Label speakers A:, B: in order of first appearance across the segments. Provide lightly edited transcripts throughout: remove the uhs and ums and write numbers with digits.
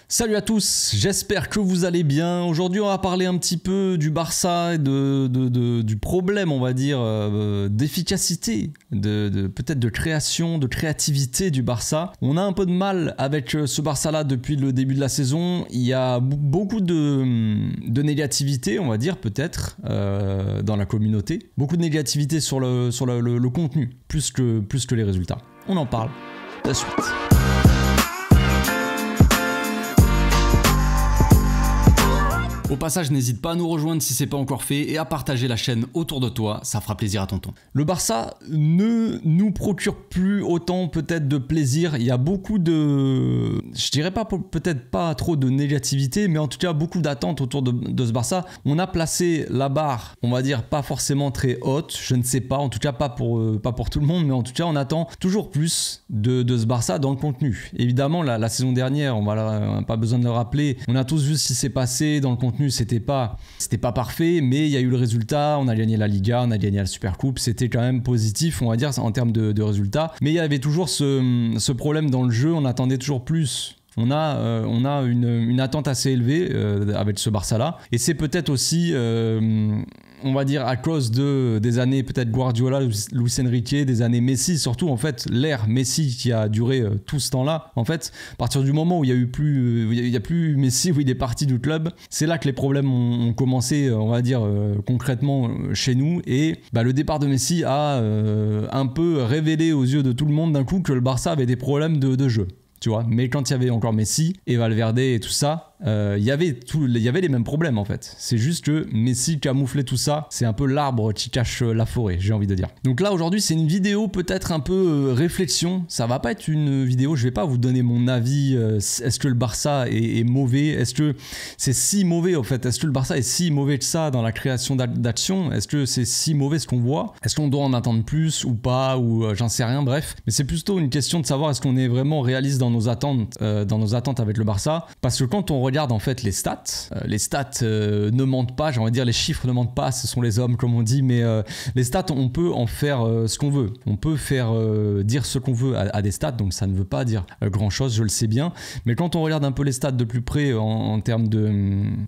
A: Salut à tous, j'espère que vous allez bien. Aujourd'hui on va parler un petit peu du Barça et du problème, on va dire, d'efficacité, peut-être de création, de créativité du Barça. On a un peu de mal avec ce Barça-là depuis le début de la saison. Il y a beaucoup de négativité, on va dire, peut-être, dans la communauté. Beaucoup de négativité sur le contenu, plus que les résultats. On en parle de suite. Au passage, n'hésite pas à nous rejoindre si c'est pas encore fait et à partager la chaîne autour de toi, ça fera plaisir à tonton. Le Barça ne nous procure plus autant peut-être de plaisir, il y a beaucoup de... Je dirais pas peut-être pas trop de négativité, mais en tout cas beaucoup d'attentes autour de ce Barça. On a placé la barre, on va dire pas forcément très haute, je ne sais pas, en tout cas pas pour tout le monde, mais en tout cas on attend toujours plus de ce Barça dans le contenu. Évidemment la saison dernière, on n'a pas besoin de le rappeler, on a tous vu ce qui s'est passé dans le contenu. C'était pas parfait, mais il y a eu le résultat, on a gagné la Liga, on a gagné la Supercoupe, c'était quand même positif, on va dire, en termes de résultats. Mais il y avait toujours ce problème dans le jeu, on attendait toujours plus. On a une attente assez élevée avec ce Barça-là. Et c'est peut-être aussi, on va dire, à cause des années peut-être Guardiola, Luis Enrique, des années Messi, surtout en fait l'ère Messi qui a duré tout ce temps-là. En fait, à partir du moment où il y a plus Messi, où il est parti du club, c'est là que les problèmes ont commencé, on va dire, concrètement chez nous. Et le départ de Messi a un peu révélé aux yeux de tout le monde d'un coup que le Barça avait des problèmes de jeu. Tu vois, mais quand il y avait encore Messi et Valverde et tout ça, il y avait les mêmes problèmes en fait. C'est juste que Messi camouflait tout ça, c'est un peu l'arbre qui cache la forêt, j'ai envie de dire. Donc là aujourd'hui c'est une vidéo peut-être un peu réflexion, ça va pas être une vidéo, je vais pas vous donner mon avis, est-ce que le Barça est mauvais, est-ce que c'est si mauvais en fait, est-ce que le Barça est si mauvais que ça dans la création d'action, est-ce que c'est si mauvais ce qu'on voit, est-ce qu'on doit en attendre plus ou pas, ou j'en sais rien, bref. Mais c'est plutôt une question de savoir est-ce qu'on est vraiment réaliste dans nos attentes avec le Barça, parce que quand on regarde en fait les stats ne mentent pas, j'ai envie de dire les chiffres ne mentent pas, ce sont les hommes comme on dit, mais les stats on peut en faire ce qu'on veut, on peut faire dire ce qu'on veut à des stats, donc ça ne veut pas dire grand chose, je le sais bien, mais quand on regarde un peu les stats de plus près en termes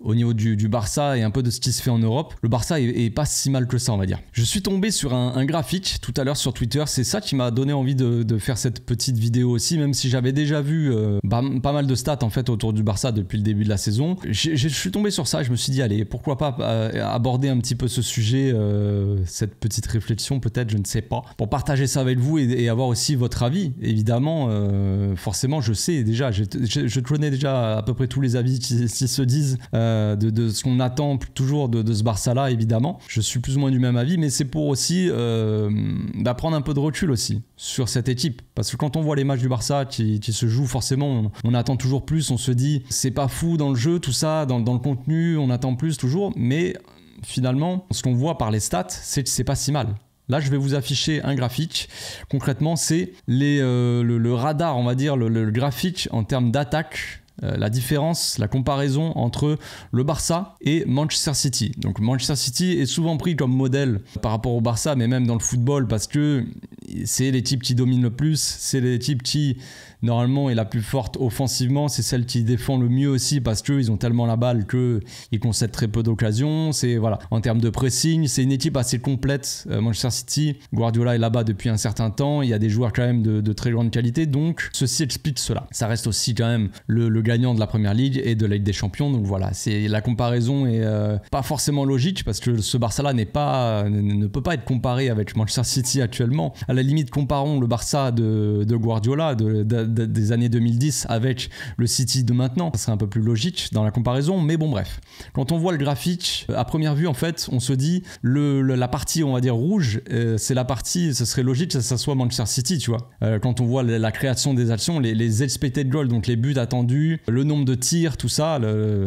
A: au niveau du Barça et un peu de ce qui se fait en Europe, le Barça est pas si mal que ça, on va dire. Je suis tombé sur un graphique tout à l'heure sur Twitter, c'est ça qui m'a donné envie de faire cette petite vidéo aussi, même si j'avais déjà vu pas mal de stats en fait autour du Barça depuis le début de la saison. Je suis tombé sur ça, je me suis dit allez, pourquoi pas aborder un petit peu ce sujet, cette petite réflexion peut-être, je ne sais pas, pour partager ça avec vous et avoir aussi votre avis. Évidemment, forcément je sais déjà, je connais déjà à peu près tous les avis qui se disent de ce qu'on attend toujours de ce Barça-là, évidemment. Je suis plus ou moins du même avis, mais c'est pour aussi prendre un peu de recul aussi sur cette équipe, parce que quand on voit les matchs du Barça qui se jouent, forcément on attend toujours plus, on se dit c'est pas fou dans le jeu, tout ça, dans le contenu, on attend plus toujours, mais finalement ce qu'on voit par les stats, c'est que c'est pas si mal. Là, je vais vous afficher un graphique. Concrètement, c'est le radar, on va dire, le graphique en termes d'attaque. La différence, la comparaison entre le Barça et Manchester City. Donc Manchester City est souvent pris comme modèle par rapport au Barça, mais même dans le football, parce que c'est l'équipe qui domine le plus, c'est l'équipe qui normalement est la plus forte offensivement, c'est celle qui défend le mieux aussi parce qu'ils ont tellement la balle qu'ils concèdent très peu d'occasions. C'est, voilà, en termes de pressing, c'est une équipe assez complète. Manchester City, Guardiola est là-bas depuis un certain temps, il y a des joueurs quand même de très grande qualité, donc ceci explique cela. Ça reste aussi quand même le gagnant de la Première Ligue et de la Ligue des Champions, donc voilà, la comparaison est pas forcément logique parce que ce Barça-là ne peut pas être comparé avec Manchester City actuellement. À la limite, comparons le Barça de Guardiola des années 2010 avec le City de maintenant, ça serait un peu plus logique dans la comparaison, mais bon bref. Quand on voit le graphique, à première vue en fait, on se dit la partie on va dire rouge, c'est la partie, ce serait logique que ça soit Manchester City, tu vois. Quand on voit la création des actions, les expected goals, donc les buts attendus, le nombre de tirs, tout ça,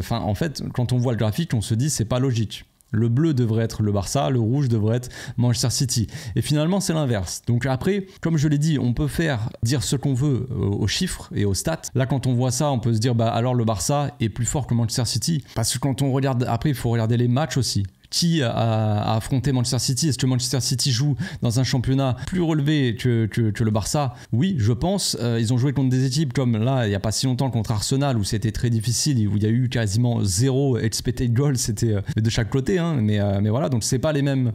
A: en fait, quand on voit le graphique, on se dit c'est pas logique. Le bleu devrait être le Barça, le rouge devrait être Manchester City. Et finalement, c'est l'inverse. Donc après, comme je l'ai dit, on peut dire ce qu'on veut aux chiffres et aux stats. Là, quand on voit ça, on peut se dire, alors le Barça est plus fort que Manchester City. Parce que quand on regarde, après, il faut regarder les matchs aussi qui a affronté Manchester City. Est-ce que Manchester City joue dans un championnat plus relevé que le Barça? Oui, je pense. Ils ont joué contre des équipes comme là, il n'y a pas si longtemps, contre Arsenal, où c'était très difficile, où il y a eu quasiment 0 expected goal, c'était de chaque côté, hein, mais voilà, donc c'est pas les mêmes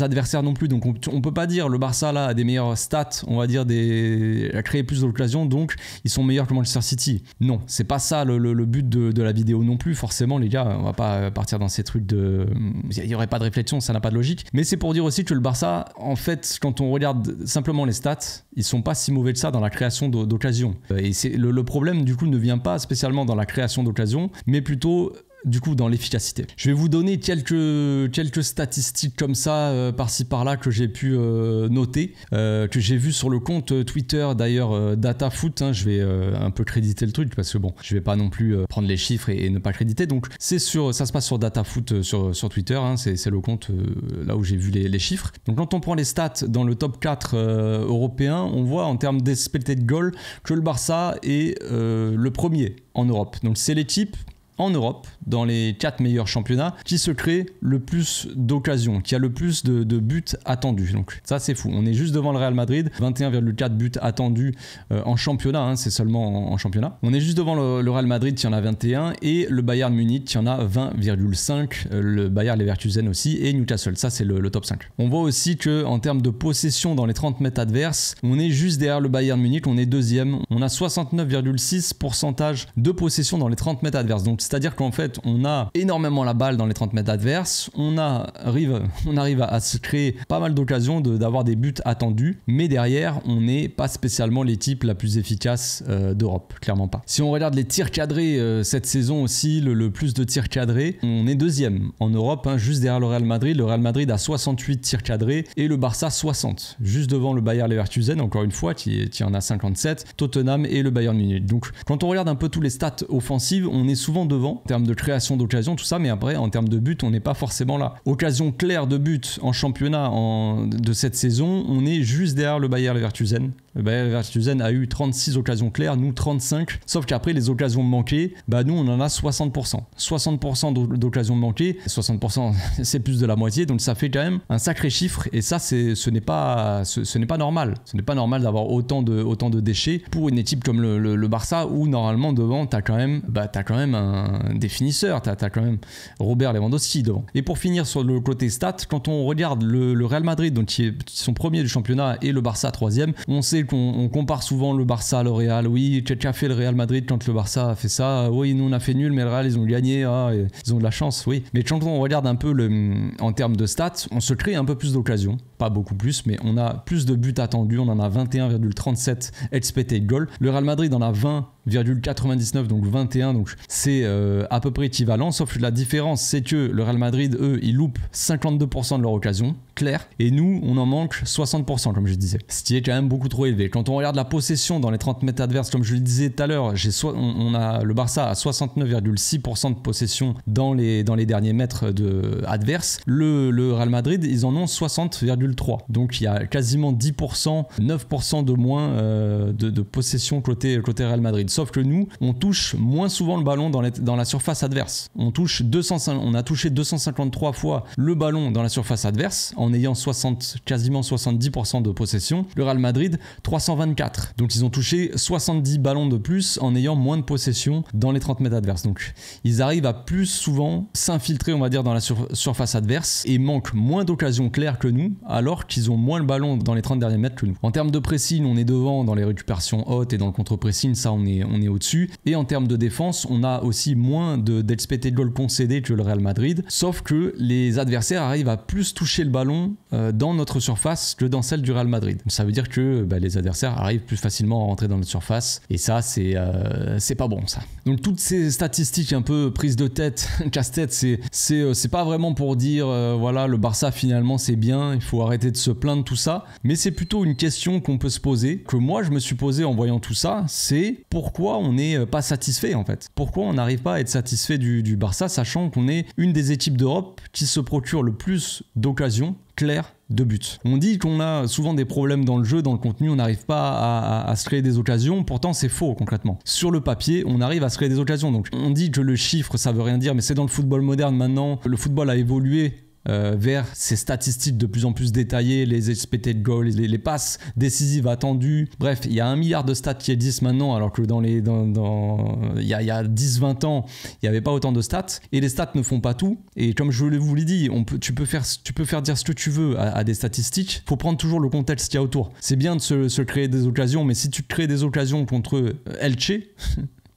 A: adversaires non plus, donc on peut pas dire le Barça là a des meilleures stats, on va dire a créé plus d'occasions, donc ils sont meilleurs que Manchester City. Non, c'est pas ça le but de la vidéo non plus, forcément les gars, on va pas partir dans ces trucs il y aurait pas de réflexion, ça n'a pas de logique, mais c'est pour dire aussi que le Barça, en fait, quand on regarde simplement les stats, ils sont pas si mauvais que ça dans la création d'occasions. Et c'est le problème du coup ne vient pas spécialement dans la création d'occasions, mais plutôt du coup dans l'efficacité. Je vais vous donner quelques statistiques comme ça par-ci par-là que j'ai pu noter, que j'ai vu sur le compte Twitter d'ailleurs DataFoot, hein, je vais un peu créditer le truc parce que bon, je vais pas non plus prendre les chiffres et ne pas créditer, donc ça se passe sur DataFoot sur Twitter, hein, c'est le compte là où j'ai vu les chiffres. Donc quand on prend les stats dans le top 4 européen, on voit en termes d'expected goal que le Barça est le premier en Europe. Donc c'est l'équipe en Europe, dans les 4 meilleurs championnats, qui se crée le plus d'occasions, qui a le plus de buts attendus. Donc ça c'est fou, on est juste devant le Real Madrid, 21,4 buts attendus en championnat, hein, c'est seulement en championnat. On est juste devant le Real Madrid qui en a 21 et le Bayern Munich qui en a 20,5, le Bayer Leverkusen aussi et Newcastle, ça c'est le top 5. On voit aussi qu'en termes de possession dans les 30 mètres adverses, on est juste derrière le Bayern Munich, on est deuxième, on a 69,6% de possession dans les 30 mètres adverses. Donc c'est-à-dire qu'en fait, on a énormément la balle dans les 30 mètres adverses, on arrive à se créer pas mal d'occasions d'avoir des buts attendus, mais derrière, on n'est pas spécialement l'équipe la plus efficace d'Europe, clairement pas. Si on regarde les tirs cadrés cette saison aussi, le plus de tirs cadrés, on est deuxième en Europe, hein, juste derrière le Real Madrid. Le Real Madrid a 68 tirs cadrés et le Barça 60, juste devant le Bayer Leverkusen, encore une fois, qui en a 57, Tottenham et le Bayern Munich. Donc quand on regarde un peu tous les stats offensives, on est souvent devant en termes de création d'occasion, tout ça, mais après en termes de but, on n'est pas forcément là. Occasion claire de but en championnat de cette saison, on est juste derrière le Bayer Leverkusen. Le Bayer Leverkusen a eu 36 occasions claires, nous 35, sauf qu'après les occasions manquées, nous on en a 60%. 60% d'occasions manquées, 60% c'est plus de la moitié, donc ça fait quand même un sacré chiffre, et ça ce n'est pas normal. Ce n'est pas normal d'avoir autant de déchets pour une équipe comme le Barça, où normalement devant t'as quand même un définisseur, t'as quand même Robert Lewandowski devant. Et pour finir sur le côté stats, quand on regarde le Real Madrid, donc qui sont premiers du championnat, et le Barça troisième, on sait qu'on compare souvent le Barça à le Real. Oui, qu'a fait le Real Madrid quand le Barça a fait ça? Oui, nous on a fait nul, mais le Real ils ont gagné, ils ont de la chance, oui. Mais quand on regarde un peu en termes de stats, on se crée un peu plus d'occasions, pas beaucoup plus, mais on a plus de buts attendus, on en a 21,37 expected goal. Le Real Madrid en a 20,99, donc 21, donc c'est à peu près équivalent, sauf que la différence c'est que le Real Madrid, eux, ils loupent 52% de leur occasion claire, et nous on en manque 60%, comme je disais, ce qui est quand même beaucoup trop élevé. Quand on regarde la possession dans les 30 mètres adverses, comme je le disais tout à l'heure, le Barça a 69,6% de possession dans les derniers mètres adverses. Le Real Madrid, ils en ont 60,3, donc il y a quasiment 10%, 9% de moins de possession côté Real Madrid. Sauf que nous, on touche moins souvent le ballon dans la surface adverse. On a touché 253 fois le ballon dans la surface adverse en ayant quasiment 70% de possession. Le Real Madrid, 324. Donc ils ont touché 70 ballons de plus en ayant moins de possession dans les 30 mètres adverses. Donc ils arrivent à plus souvent s'infiltrer, on va dire, dans la surface adverse et manquent moins d'occasions claires que nous, alors qu'ils ont moins le ballon dans les 30 derniers mètres que nous. En termes de pressing, on est devant dans les récupérations hautes et dans le contre-pressing, ça on est au-dessus. Et en termes de défense, on a aussi moins d'expected goal concédés que le Real Madrid, sauf que les adversaires arrivent à plus toucher le ballon dans notre surface que dans celle du Real Madrid. Ça veut dire que les adversaires arrivent plus facilement à rentrer dans notre surface, et ça c'est pas bon ça. Donc toutes ces statistiques un peu prises de tête, casse-tête, c'est pas vraiment pour dire voilà, le Barça finalement c'est bien, il faut arrêter de se plaindre, tout ça, mais c'est plutôt une question qu'on peut se poser, que moi je me suis posé en voyant tout ça, c'est pourquoi on n'est pas satisfait en fait. Pourquoi on n'arrive pas à être satisfait du Barça, sachant qu'on est une des équipes d'Europe qui se procure le plus d'occasions claires de buts. On dit qu'on a souvent des problèmes dans le jeu, dans le contenu, on n'arrive pas à se créer des occasions, pourtant c'est faux concrètement. Sur le papier, on arrive à se créer des occasions, donc on dit que le chiffre ça veut rien dire, mais c'est dans le football moderne maintenant, le football a évolué vers ces statistiques de plus en plus détaillées, les expected goals, les passes décisives attendues. Bref, il y a 1 milliard de stats qui existent maintenant, alors que il y a 10-20 ans, il n'y avait pas autant de stats. Et les stats ne font pas tout. Et comme je vous l'ai dit, tu peux faire dire ce que tu veux à des statistiques. Il faut prendre toujours le contexte qu'il y a autour. C'est bien de se créer des occasions, mais si tu te crées des occasions contre Elche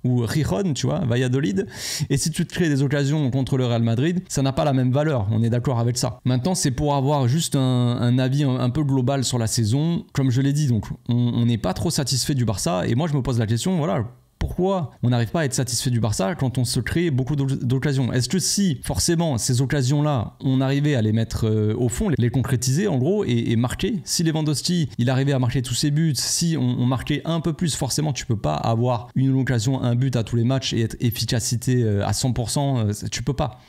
A: ou Gijón, tu vois, Valladolid. Et si tu te crées des occasions contre le Real Madrid, ça n'a pas la même valeur, on est d'accord avec ça. Maintenant, c'est pour avoir juste un avis un peu global sur la saison. Comme je l'ai dit, donc on n'est pas trop satisfait du Barça. Et moi, je me pose la question, voilà, pourquoi on n'arrive pas à être satisfait du Barça quand on se crée beaucoup d'occasions? Est-ce que si, forcément, ces occasions-là, on arrivait à les mettre au fond, les concrétiser en gros et marquer? Si Lewandowski, il arrivait à marquer tous ses buts, si on marquait un peu plus, forcément, tu peux pas avoir une occasion, un but à tous les matchs et être efficacité à 100%, tu peux pas.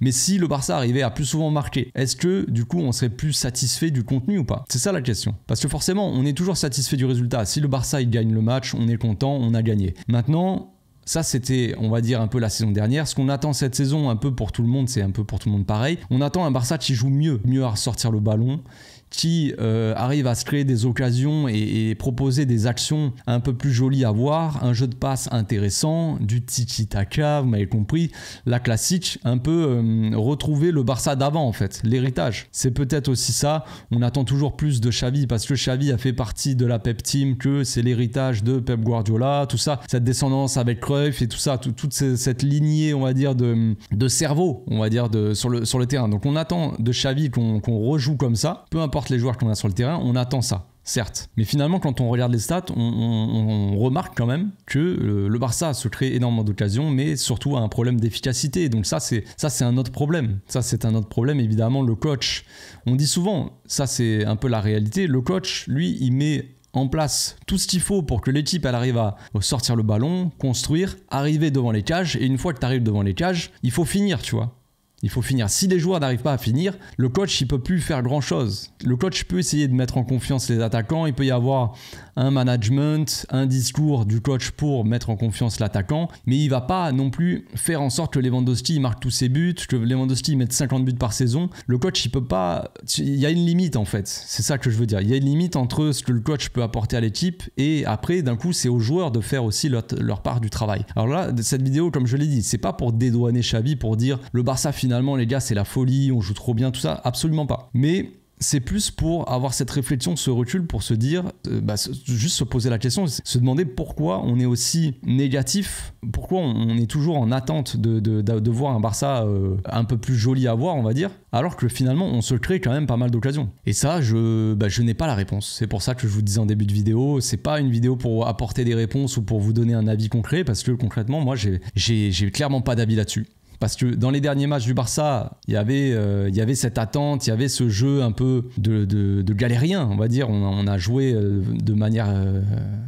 A: Mais si le Barça arrivait à plus souvent marquer, est-ce que du coup on serait plus satisfait du contenu ou pas? C'est ça la question. Parce que forcément, on est toujours satisfait du résultat. Si le Barça il gagne le match, on est content, on a gagné. Maintenant, ça c'était, on va dire, un peu la saison dernière. Ce qu'on attend cette saison, un peu pour tout le monde, c'est un peu pour tout le monde pareil. On attend un Barça qui joue mieux à sortir le ballon, qui arrive à se créer des occasions et proposer des actions un peu plus jolies à voir, un jeu de passe intéressant, du tiki-taka, vous m'avez compris, la classique, un peu retrouver le Barça d'avant en fait, l'héritage. C'est peut-être aussi ça, on attend toujours plus de Xavi parce que Xavi a fait partie de la Pep Team, que c'est l'héritage de Pep Guardiola, tout ça, cette descendance avec Cruyff et tout ça, toute cette lignée, on va dire, de cerveau, on va dire, sur le terrain. Donc on attend de Xavi qu'on rejoue comme ça, peu importe les joueurs qu'on a sur le terrain, on attend ça, certes. Mais finalement, quand on regarde les stats, on remarque quand même que le Barça se crée énormément d'occasions, mais surtout a un problème d'efficacité. Donc ça, c'est un autre problème. Ça, c'est un autre problème. Évidemment, le coach, on dit souvent, ça c'est un peu la réalité, le coach, lui, il met en place tout ce qu'il faut pour que l'équipe elle arrive à sortir le ballon, construire, arriver devant les cages. Et une fois que tu arrives devant les cages, il faut finir, tu vois. Il faut finir. Si les joueurs n'arrivent pas à finir, le coach, il peut plus faire grand-chose. Le coach peut essayer de mettre en confiance les attaquants. Il peut y avoir un management, un discours du coach pour mettre en confiance l'attaquant. Mais il va pas non plus faire en sorte que Lewandowski marque tous ses buts, que Lewandowski mette 50 buts par saison. Le coach, il peut pas... Il y a une limite en fait. C'est ça que je veux dire. Il y a une limite entre ce que le coach peut apporter à l'équipe et après, d'un coup, c'est aux joueurs de faire aussi leur part du travail. Alors là, cette vidéo, comme je l'ai dit, c'est pas pour dédouaner Xavi, pour dire le Barça finalement les gars c'est la folie, on joue trop bien, tout ça, absolument pas. Mais c'est plus pour avoir cette réflexion, ce recul, pour se dire, juste se poser la question, se demander pourquoi on est aussi négatif, pourquoi on est toujours en attente de voir un Barça un peu plus joli à voir, on va dire, alors que finalement on se crée quand même pas mal d'occasions. Et ça, je n'ai pas la réponse. C'est pour ça que je vous disais en début de vidéo, c'est pas une vidéo pour apporter des réponses ou pour vous donner un avis concret, parce que concrètement, moi j'ai clairement pas d'avis là-dessus. Parce que dans les derniers matchs du Barça, il y avait cette attente, il y avait ce jeu un peu de galérien, on va dire. On a joué de manière...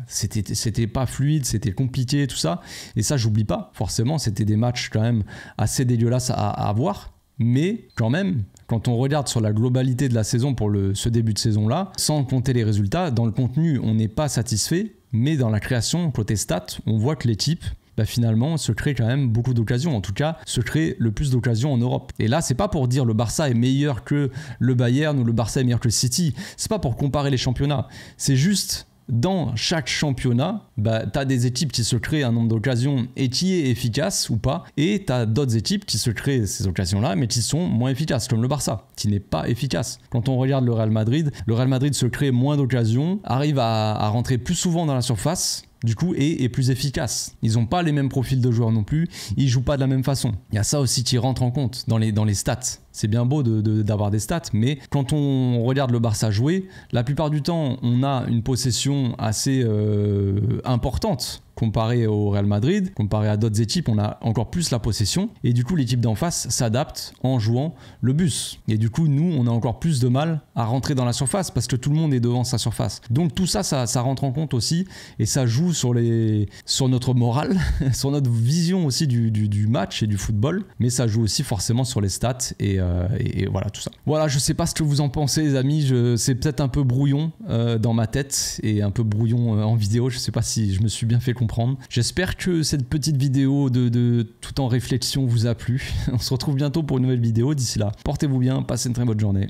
A: c'était pas fluide, c'était compliqué, tout ça. Et ça, j'oublie pas, forcément. C'était des matchs quand même assez dégueulasses à voir. Mais quand même, quand on regarde sur la globalité de la saison pour ce début de saison-là, sans compter les résultats, dans le contenu, on n'est pas satisfait. Mais dans la création, côté stats, on voit que l'équipe... finalement se crée quand même beaucoup d'occasions, en tout cas se crée le plus d'occasions en Europe. Et là c'est pas pour dire le Barça est meilleur que le Bayern ou le Barça est meilleur que le City, c'est pas pour comparer les championnats, c'est juste dans chaque championnat, tu as des équipes qui se créent un nombre d'occasions et qui est efficace ou pas, et tu as d'autres équipes qui se créent ces occasions-là mais qui sont moins efficaces, comme le Barça, qui n'est pas efficace. Quand on regarde le Real Madrid se crée moins d'occasions, arrive à rentrer plus souvent dans la surface, du coup, est plus efficace. Ils n'ont pas les mêmes profils de joueurs non plus, ils jouent pas de la même façon. Il y a ça aussi qui rentre en compte dans les stats. C'est bien beau d'avoir des stats, mais quand on regarde le Barça jouer, la plupart du temps, on a une possession assez importante comparé au Real Madrid, comparé à d'autres équipes, on a encore plus la possession. Et du coup, l'équipe d'en face s'adapte en jouant le bus. Et du coup, nous, on a encore plus de mal à rentrer dans la surface parce que tout le monde est devant sa surface. Donc tout ça, ça rentre en compte aussi et ça joue sur notre morale, sur notre vision aussi du match et du football, mais ça joue aussi forcément sur les stats et voilà tout ça. Voilà, je sais pas ce que vous en pensez les amis, c'est peut-être un peu brouillon dans ma tête et un peu brouillon en vidéo, je sais pas si je me suis bien fait comprendre. J'espère que cette petite vidéo de tout en réflexion vous a plu. On se retrouve bientôt pour une nouvelle vidéo, d'ici là, portez-vous bien, passez une très bonne journée.